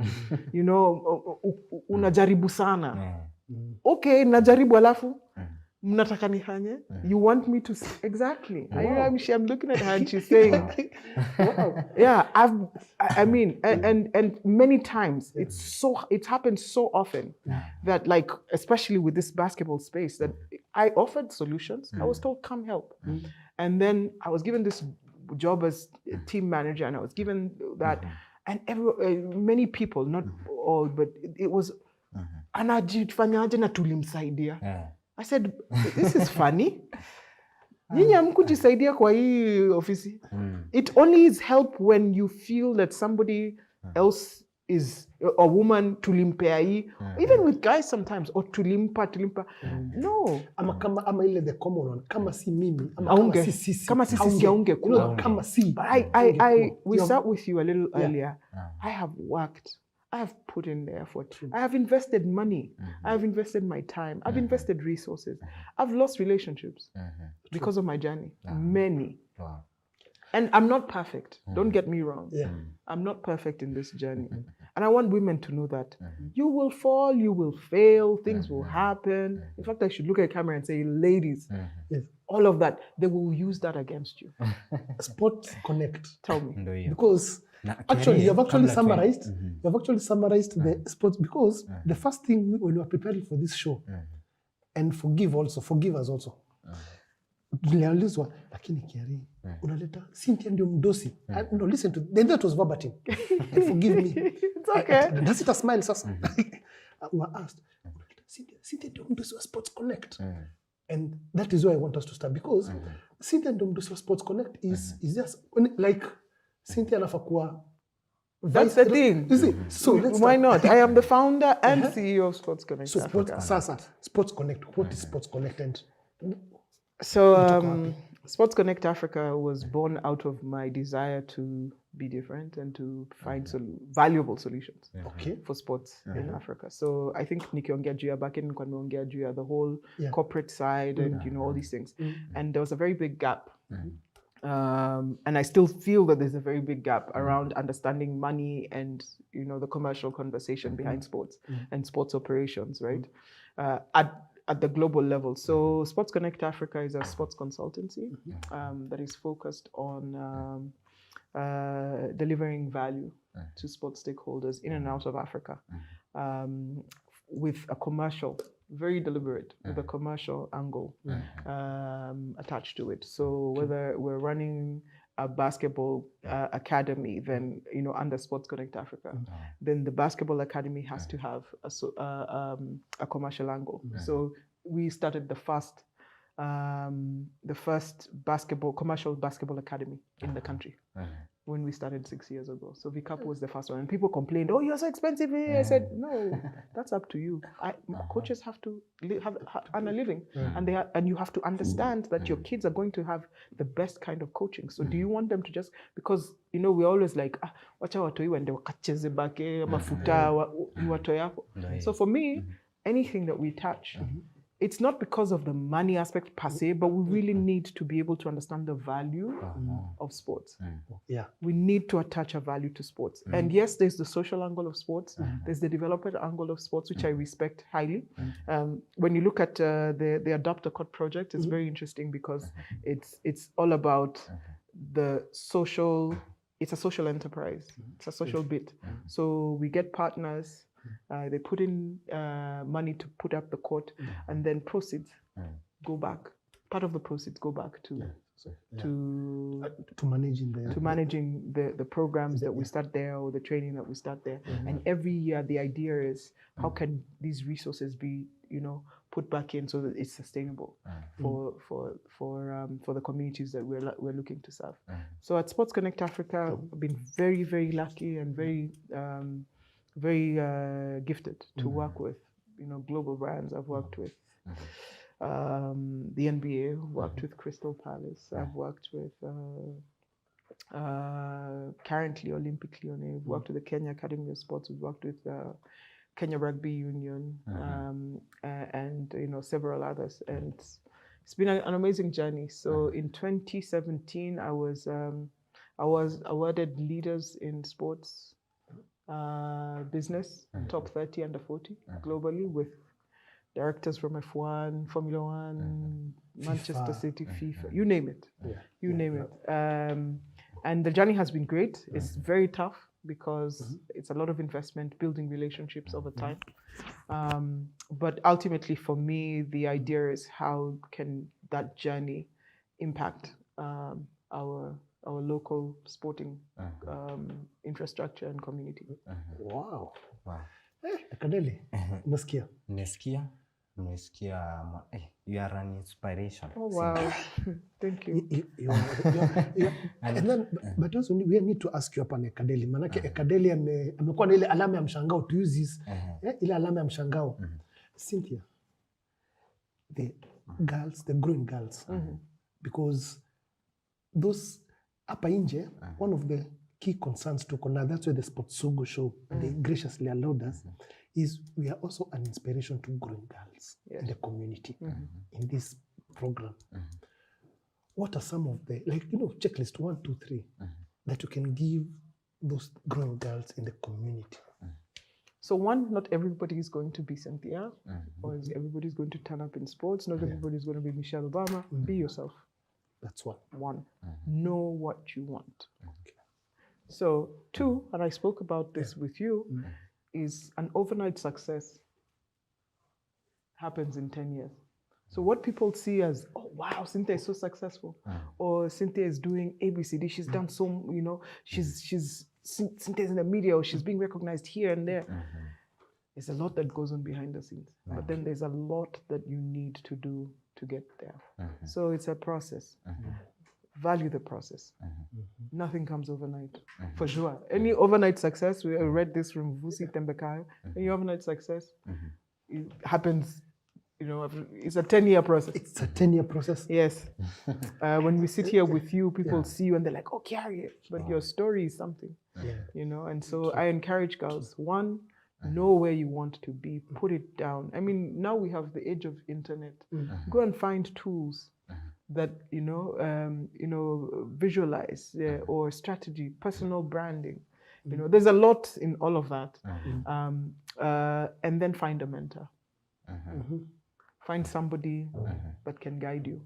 Speaker 4: Unajaribu sana. Okay, najaribu alafu mnataka nifanye? You want me to exactly. Wow. I'm looking at her and she's saying, wow. Yeah, I mean, and many times it happens so often that, like, especially with this basketball space, that I offered solutions. I was told, come help. And then I was given this job as a team manager, and I was given that, and many people, not all, but it was, anajifanyaje na tulimsaidia. I said, this is funny. Nyinyi hamkujisaidia kwa hii ofisi. It only is help when you feel that somebody else is a woman, tulimpea hii. Even with guys sometimes, or tulimpa. No.
Speaker 2: Ama ile the common one. Kama si mimi.
Speaker 4: Kama si sisi aunge. Kama si. We sat with you a little earlier. I have worked I have put in the effort. I have invested money. I have invested my time. I've invested resources. I've lost relationships because of my journey. Many.
Speaker 1: Wow.
Speaker 4: And I'm not perfect. Don't get me wrong.
Speaker 2: Yeah.
Speaker 4: I'm not perfect in this journey. And I want women to know that you will fall, you will fail, things will happen. In fact, I should look at the camera and say, ladies,
Speaker 2: Yes.
Speaker 4: all of that, they will use that against you.
Speaker 2: Sports Connect.
Speaker 4: Tell me.
Speaker 1: Ndio hiyo.
Speaker 2: Because actually, you have actually summarized the sports, because the first thing when we were preparing for this show, and forgive us also. Tuliulizwa, lakini Kiari, unaleta Cynthia ndio mdosi. No, listen to that was verbatim. And forgive me.
Speaker 4: It's okay.
Speaker 2: Does it a smile sasa? We were asked, Cynthia ndio mdosi wa Sports Connect. And that is where I want us to start, because Cynthia ndio mdosi wa Sports Connect is just like Cynthia anafakua.
Speaker 4: That's the thing.
Speaker 2: You see? So
Speaker 4: why not? I am the founder and CEO of Sports Connect.
Speaker 2: So Sports Connect. What is Sports Connect? And
Speaker 4: so Sports Connect Africa was born out of my desire to be different and to find valuable solutions for sports in Africa. So I think nikiongea juu ya back end kwa niongea juu ya the whole corporate side and all these things. And there was a very big gap. And I still feel that there's a very big gap around understanding money and the commercial conversation behind sports and sports operations, right? At the global level. So Sports Connect Africa is a sports consultancy that is focused on delivering value to sports stakeholders in and out of Africa with a commercial, very deliberate, with a commercial angle attached to it. So whether we're running a basketball academy, then under Sports Connect Africa, then the basketball academy has to have a commercial angle. So we started the first commercial basketball academy in the country when we started 6 years ago. So VCAP was the first one, and people complained, "Oh, you're so expensive." I said, "No, that's up to you. Coaches have to earn a living, and you have to understand that your kids are going to have the best kind of coaching. So do you want them to just, because we're always like, wacha watoi wende wakacheze bake mafuta ni watoto yako." So for me, anything that we touch, it's not because of the money aspect per se, but we really need to be able to understand the value of sports. We need to attach a value to sports. And yes, there's the social angle of sports. There's the developer angle of sports, which I respect highly. When you look at the Adopt a Court project, it's very interesting because it's all about the social. It's a social enterprise. It's a social bit. So we get partners. They put in money to put up the court, and then proceeds go back. Part of the proceeds go back to managing the programs that we start there, or the training that we start there. And every year the idea is, how can these resources be put back in so that it's sustainable for the communities that we're looking to serve. So at Sports Connect Africa, I've been very, very lucky and very gifted to work with global brands. I've worked with the NBA, worked with Crystal Palace. I've worked with currently Olympic Lyonnais. Worked with the Kenya Academy of Sports. We've worked with Kenya Rugby Union and several others. And it's been an amazing journey. So in 2017, I was awarded Leaders in Sports Business, top 30 under 40 globally, with directors from F1, Formula One, Manchester City, FIFA, you name it. You name it. And the journey has been great. It's very tough because it's a lot of investment, building relationships over time. But ultimately for me, the idea is, how can that journey impact our local sporting infrastructure and community.
Speaker 2: Wow. Kadeli, umesikia?
Speaker 1: Nimesikia. You are an inspiration.
Speaker 4: Oh, wow. Thank you.
Speaker 2: And then, but also we need to ask you hapa na Kadeli. Manake Kadeli amekuwa na ile alama ya mshangao, to use this. Ile alama ya mshangao. Cynthia, the growing girls, because those hapa nje, one of the key concerns tuko na, that's why the Sports SUGU show, they graciously allowed us, is we are also an inspiration to growing girls in the community in this program. What are some of the, like, checklist 1, 2, 3 that you can give those growing girls in the community?
Speaker 4: So one, not everybody is going to be Cynthia, or everybody is going to turn up in sports. Not everybody is going to be Michelle Obama. Be yourself.
Speaker 2: That's one.
Speaker 4: One, know what you want. So 2, and I spoke about this with you, is an overnight success happens in 10 years. So what people see as, oh wow, Cynthia is so successful, or Cynthia is doing ABCD, she's done so, Cynthia's in the media, or she's being recognized here and there. There's a lot that goes on behind the scenes, but then there's a lot that you need to do to get there. So it's a process. Value the process. Nothing comes overnight, for sure. Any overnight success, we read this from Vusi Tembekayo, any overnight success, it happens, it's a 10-year process.
Speaker 2: It's a 10-year process?
Speaker 4: Yes. When we sit here with you, people see you and they're like, oh, carry it. But your story is something, and so I encourage girls, 1, know where you want to be, put it down. I mean, now we have the age of internet. Go and find tools that, visualize or strategy, personal branding. There's a lot in all of that. And then find a mentor. Find somebody that can guide you.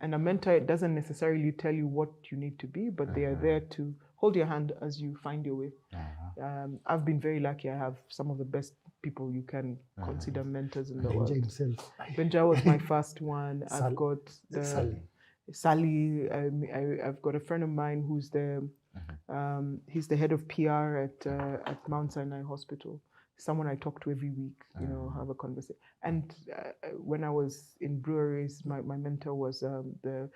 Speaker 4: And a mentor doesn't necessarily tell you what you need to be, but they are there to hold your hand as you find your way. I've been very lucky. I have some of the best people you can consider mentors in the world.
Speaker 2: Benja himself.
Speaker 4: Benja was my first one. I've got Sally. I've got a friend of mine who's he's the head of PR at Mount Sinai Hospital. Someone I talk to every week, have a conversation. And when I was in breweries, my mentor was the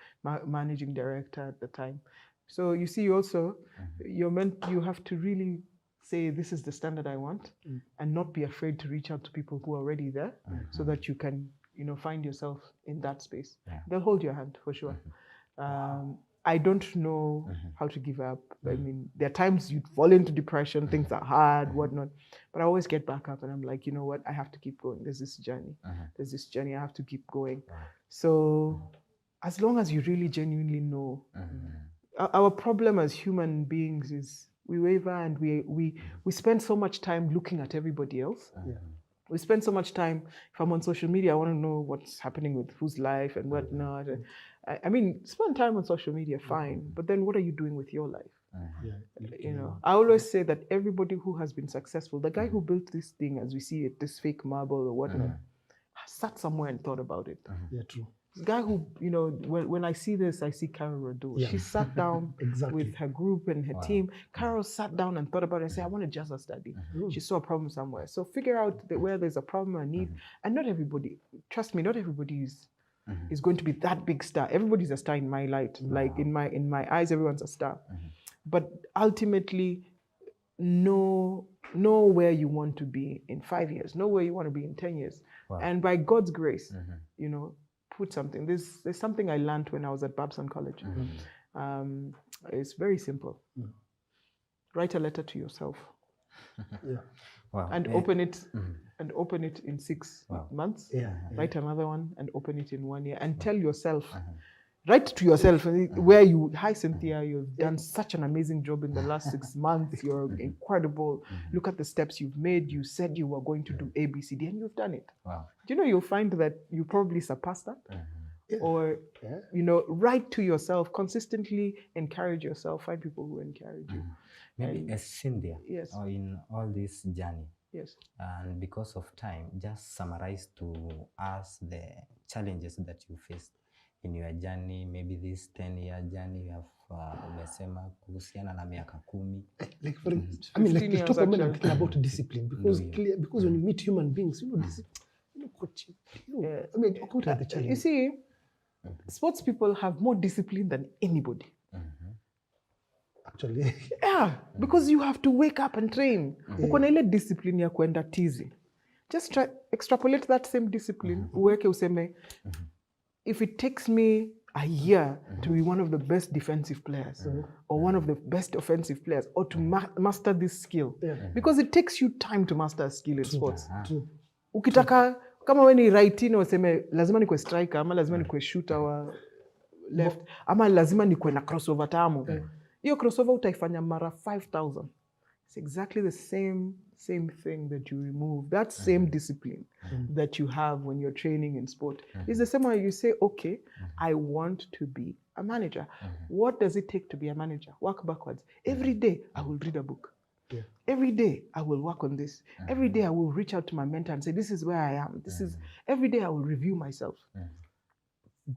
Speaker 4: managing director at the time. So you see, also, you have to really say, this is the standard I want, and not be afraid to reach out to people who are already there, so that you can, find yourself in that space. They'll hold your hand, for sure. I don't know how to give up. I mean, there are times you fall into depression, things are hard, whatnot. But I always get back up and I'm like, you know what? I have to keep going. There's this journey. There's this journey. I have to keep going. So as long as you really genuinely know, our problem as human beings is we waver and we spend so much time looking at everybody else. We spend so much time, if I'm on social media, I want to know what's happening with whose life and whatnot. I mean, spend time on social media, fine. But then what are you doing with your life? I always say that everybody who has been successful, the guy who built this thing as we see it, this fake marble or whatnot, sat somewhere and thought about it.
Speaker 2: Yeah, true.
Speaker 4: The guy who, when I see this, I see Carol Rado. She sat down with her group and her team. Carol sat down and thought about it and said, I want to just study. She saw a problem somewhere. So figure out where there's a problem or need. And not everybody, trust me, not everybody is going to be that big star. Everybody's a star in my light. Like in my eyes, everyone's a star. But ultimately, know where you want to be in 5 years. Know where you want to be in 10 years. And by God's grace, put something. There's something I learned when I was at Babson College. It's very simple. Write a letter to yourself. And open it and open it in 6 months. Write another one and open it in 1 year. And tell yourself, write to yourself where hi Cynthia, you've done such an amazing job in the last 6 months. You're incredible. Look at the steps you've made. You said you were going to do ABCD and you've done it. Do you know, you'll find that you probably surpassed that. Or, write to yourself, consistently encourage yourself, find people who encourage you.
Speaker 1: Maybe as Cynthia, in all this journey, and because of time, just summarize to us the challenges that you faced in your journey, maybe this 10-year journey you have umesema kuhusiana na miaka 10.
Speaker 2: Like for I mean, like the top of I'm thinking about discipline because when you meet human beings, coach, I mean, what are the challenges?
Speaker 4: You see, sports people have more discipline than anybody.
Speaker 2: Actually.
Speaker 4: Because you have to wake up and train. Uko na ile discipline ya kuenda tizi. Just extrapolate that same discipline. Uweke useme, if it takes me a year to be one of the best defensive players or one of the best offensive players or to master this skill. Because it takes you time to master a skill in sports. Ukitaka, kama we ni right-in useme lazima ni kwe striker, ama lazima ni kwe shooter wa left, ama lazima ni kwe na crossover tamu. Hiyo crossover utaifanya mara 5,000. It's exactly the same thing that you remove. That same discipline that you have when you're training in sport. It's the same way you say, okay, I want to be a manager. What does it take to be a manager? Work backwards. Every day, I will read a book. Every day, I will work on this. Every day, I will reach out to my mentor and say, this is where I am. Every day, I will review myself.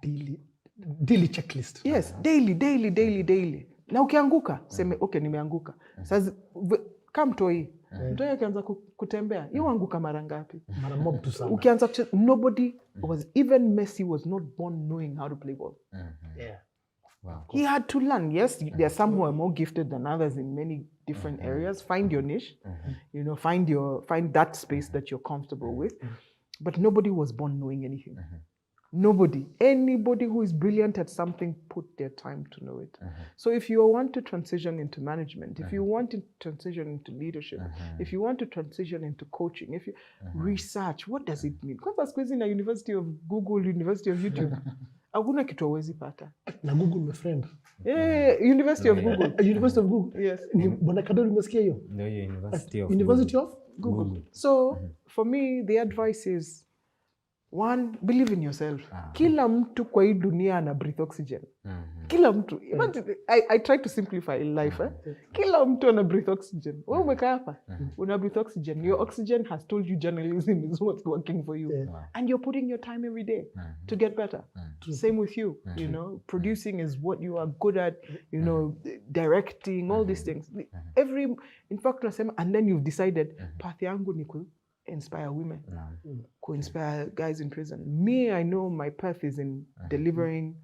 Speaker 2: Daily checklist.
Speaker 4: Yes, daily. Na ukianguka, seme, okay, nimeanguka. Sasa, kama mtoi akianza kutembea, hiyo anguka mara ngapi?
Speaker 2: Mara mob tu sana.
Speaker 4: Ukianza nobody was, even Messi was not born knowing how to play ball.
Speaker 1: Wow.
Speaker 4: He had to learn. Yes, there are some who are more gifted than others in many different areas. Find your niche, find that space that you're comfortable with. But nobody was born knowing anything. Nobody. Anybody who is brilliant at something put their time to know it. So if you want to transition into management, if you want to transition into leadership, if you want to transition into coaching, if you research, what does it mean? Because siku hizi na University of Google, University of YouTube, hakuna kitu hawezi pata.
Speaker 2: Na Google my friend.
Speaker 4: University of Google.
Speaker 2: University of Google.
Speaker 4: Yes.
Speaker 2: Bwana Kadori umesikia hiyo?
Speaker 1: Ndio hiyo
Speaker 2: University of
Speaker 4: Google. So for me, the advice is, one, believe in yourself. Kila mtu kwa hii dunia ana breathe oxygen. Kila mtu. I try to simplify life. Kila mtu ana breathe oxygen. Wewe umekaa hapa, una breathe oxygen. Your oxygen has told you journalism is what's working for you. And you're putting your time every day to get better. Same with you. You know, producing is what you are good at. You know, directing, all these things. In fact, and then you've decided, path yangu ni inspire women, inspire guys in prison. Me, I know my path is in delivering,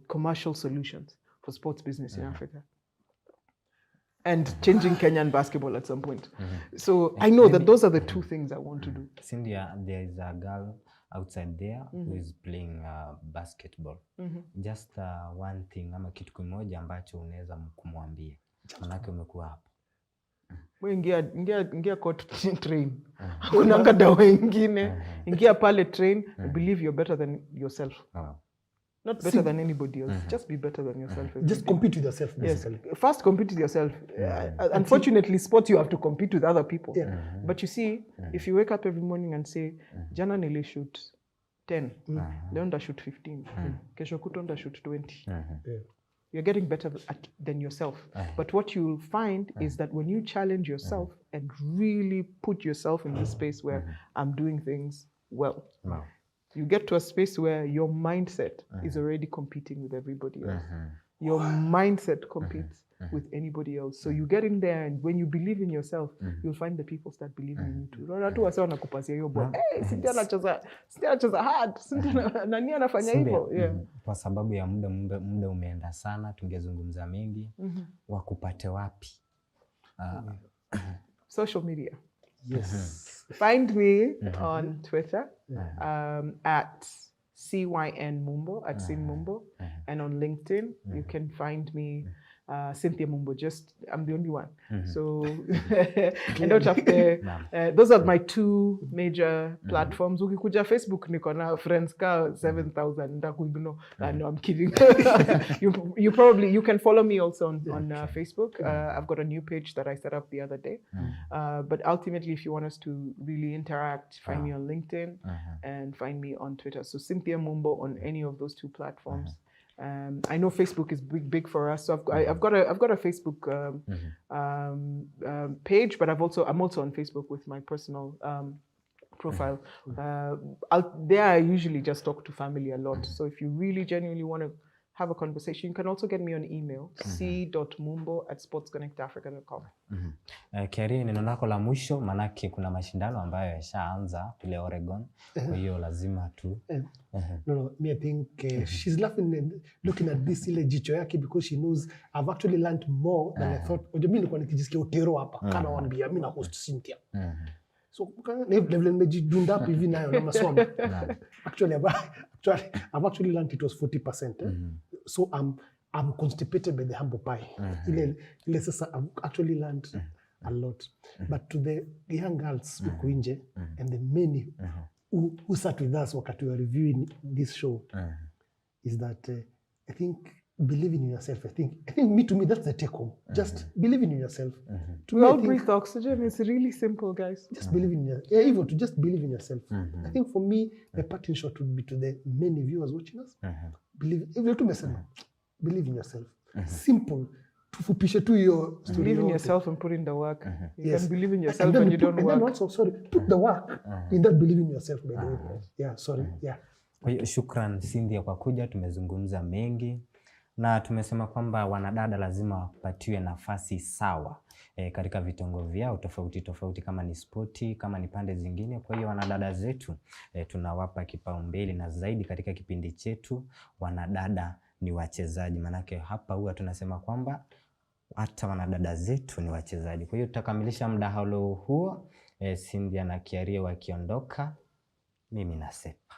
Speaker 4: commercial solutions for sports business in Africa. And changing Kenyan basketball at some point. So I know that those are the two things I want to do.
Speaker 1: Cynthia, there is a girl outside there who is playing basketball. Just one thing, ama kitu kimoja ambacho unaweza kumwambia. Manake umekuwa hapa.
Speaker 4: Ingia court train. Hakuna dawa ingine. Ingia pale train. Believe you're better than yourself. Not better than anybody else. Just be better than yourself.
Speaker 2: Just compete with yourself, basically.
Speaker 4: Yes. First, compete with yourself. Unfortunately, sport, you have to compete with other people. But you see, if you wake up every morning and say, jana nili shoot 10, leo nda shoot 15, kesho kuto nda shoot 20. You're getting better than yourself. But what you'll find is that when you challenge yourself and really put yourself in this space where I'm doing things well, you get to a space where your mindset is already competing with everybody else. Your mindset competes with anybody else. So you get in there, and when you believe in yourself, you'll find the people start believing in you too. Watu wase wanakupasia hiyo ball. Cynthia anacheza hard. Cynthia nani anafanya hivyo?
Speaker 1: Kwa sababu ya muda umeenda sana, tungezungumza mengi. Wakupate wapi?
Speaker 4: Social media.
Speaker 2: Yes.
Speaker 4: Find me on Twitter at CYN Mumbo, at Cyn Mumbo, and on LinkedIn you can find me Cynthia Mumbo. I'm the only one. So and out of those are my two major platforms. Ukikuja Facebook niko na friends ka 7,000 ndakuignore. No, I'm kidding. You can follow me also on Facebook. I've got a new page that I set up the other day. But ultimately, if you want us to really interact, find me on LinkedIn and find me on Twitter. So Cynthia Mumbo on any of those two platforms. I know Facebook is big for us, so I've got a Facebook page, but I'm also on Facebook with my personal profile. There I usually just talk to family a lot. So if you really genuinely want to have a conversation, you can also get me on email, c.mumbo@sportsconnectafrica.com.
Speaker 1: Kiari, neno lako la mwisho, manake kuna mashindano ambayo yashaanza kule Oregon, kwa hiyo lazima tu.
Speaker 2: No, me I think she's laughing and looking at this ile jicho yake because she knows I've actually learned more than I thought. Mimi nilikuwa nikijisikia utero hapa kana waambia mimi na host Cynthia. So level nimejidunda hapo hivi nayo na masomo. Actually I've actually learned it was 40%. So I'm constipated by the humble pie. Ile sasa I've actually learned a lot. But to the young girls who nje and the many who sat with us wakati we were reviewing this show is that I think believing in yourself. I think to me that's the take home. Just believing in yourself.
Speaker 4: We all breathe oxygen. It's really simple, guys.
Speaker 2: Just believe in yourself. Yeah, even to just believe in yourself. I think for me, the parting shot would be to the many viewers watching us. Believe in yourself. Simple. Tufupishe tu hiyo story.
Speaker 4: Believe in yourself and put in the work. You can believe in yourself
Speaker 2: and
Speaker 4: when you don't work.
Speaker 2: And then also, put the work in that believing in yourself, by the way. Yeah, sorry. Yeah.
Speaker 1: Kwa hiyo shukran Cynthia kwa kuja, tumezungumza mengi na tumesema kwamba wanadada lazima wapatiwe nafasi sawa katika vitongo vyao tofauti kama ni spoti, kama ni pande zingine. Kwa hiyo wanadada zetu tunawapa kipaumbele, na zaidi katika kipindi chetu wanadada ni wachezaji, manake hapa huwa tunasema kwamba hata wanadada zetu ni wachezaji. Kwa hiyo tutakamilisha mdahalo huo Cynthia na Kiarie wakiondoka, mimi nasepa.